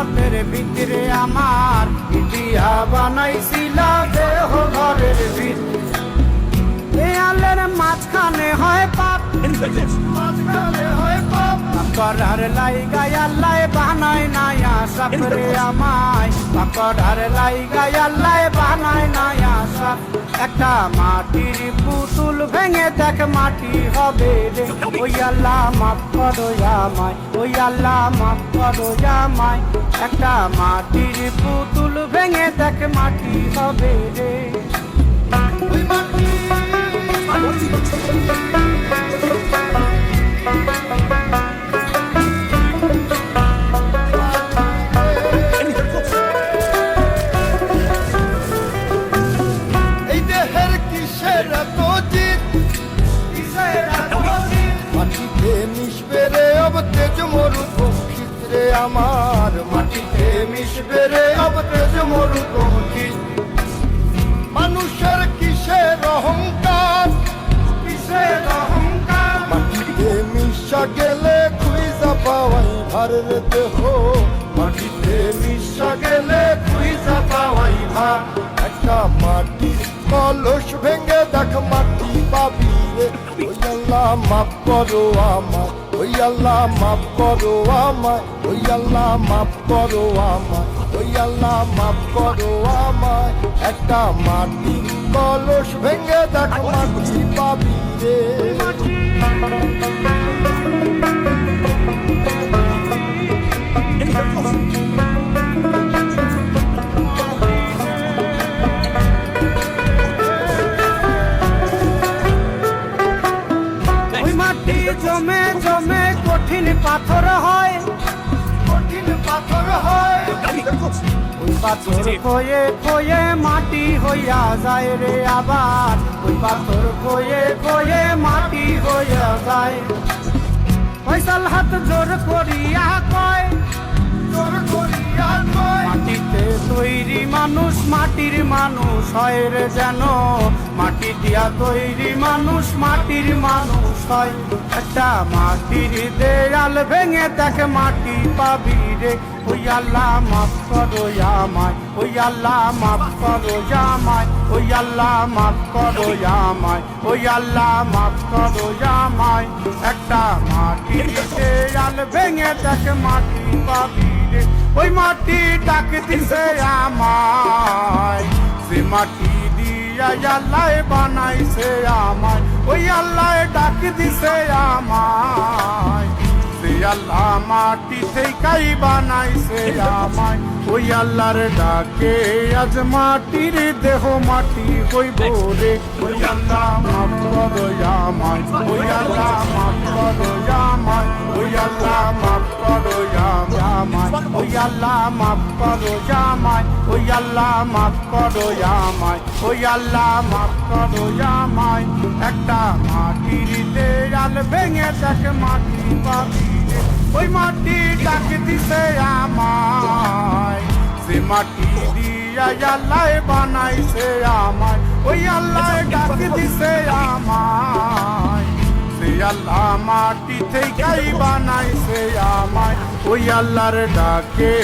বাপের ভিতরে আমার ইটিয়া বানাইছিল দেহ ঘরের ভিতরে দেয়ালের মাঝখানে হয় পাপ মাঝখানে হয় পাপ পাকড়ার লাইগায় আল্লাহ বানায় নায়া সাপরে আমায় পাকড়ার লাইগায় আল্লাহ বানায় নায়া সাপ একটা মাটির পুতুল ভেঙে দেখ মাটি হবে রে ওই আল্লাহ মাফ করো আমায় ওই আল্লাহ মাফ করো আমায় একটা মাটির পুতুল ভেঙে দেখ মাটি হবে রে ওই মাটি আমার মাটিতে মিশবে রে अब তেজ মরু পক্ষী মানুষের কিসের অহংকার কিসের অহংকার মাটিতে মিশা গেলে খুঁজা পাওয়াই ভারের দেহ মাটিতে মিশা গেলে খুঁজা পাওয়াই ভার একটা মাটির কলস ভেঙে দেখ মাটি পাবি রে ওই আল্লাহ মাফ করো আমায় ওই আল্লাহ মাফ করো আমায় ওই আল্লাহ মাফ করো আমায় ওই আল্লাহ মাফ করো আমায় একটা মাটি কলস ভেঙে দেখ মাটি পাবি রে জমে জমে কঠিন পাথর হয় কঠিন পাথর হয় ওই পাথর খয়ে খয়ে মাটি হইয়া যায় রে আবার ওই পাথর খয়ে খয়ে মাটি হইয়া যায় ফয়সাল হাত জোর করিয়া কয় জোর করিয়া কয় মাটিতে তৈরি মানুষ মাটির মানুষ হয় রে যেন মাটি দিয়া তৈরি মানুষ মাটির মানুষ হয় একটা মাটির দেয়াল ভেঙে দেখ মাটি পাবি রে ওই আল্লাহ মাফ করো আমায় ওই আল্লাহ মাফ করো আমায় ওই আল্লাহ মাফ করো আমায় ওই আল্লাহ মাফ করো আমায় একটা মাটির দেয়াল ভেঙে দেখ মাটি পাবি রে ওই মাটি ডাক দিছে আমায় সে মাটি আল্লাহ বানাইছে আমায় ওই আল্লাহ ডাক দিছে আমায় সে আল্লাহ মাটি থেকেই বানাইছে আমায় ওই আল্লাহর ডাকে আজ মাটির দেহ মাটি হইব রে ওই আল্লাহ মাফ করো আমায় ওই আল্লাহ মাফ করো আমায় ওই আল্লাহ মাফ করো আমায় ওই আল্লাহ মাফ করো আমায় ওই আল্লাহ মাফ করো আমায় ওই আল্লাহ মাফ করো আমায় একটা মাটির দেয়াল ভেঙে দেখ মাটি পাবি ওই মাটি ডাক দিছে আমায় সে মাটি দিয়া আল্লাহ বানাইছে আমায় ওই আল্লাহ ডাক দিছে আমায় সে আল্লাহ মাটি থেকেই বানাইছে আমায় ওই আল্লাহর ডাকে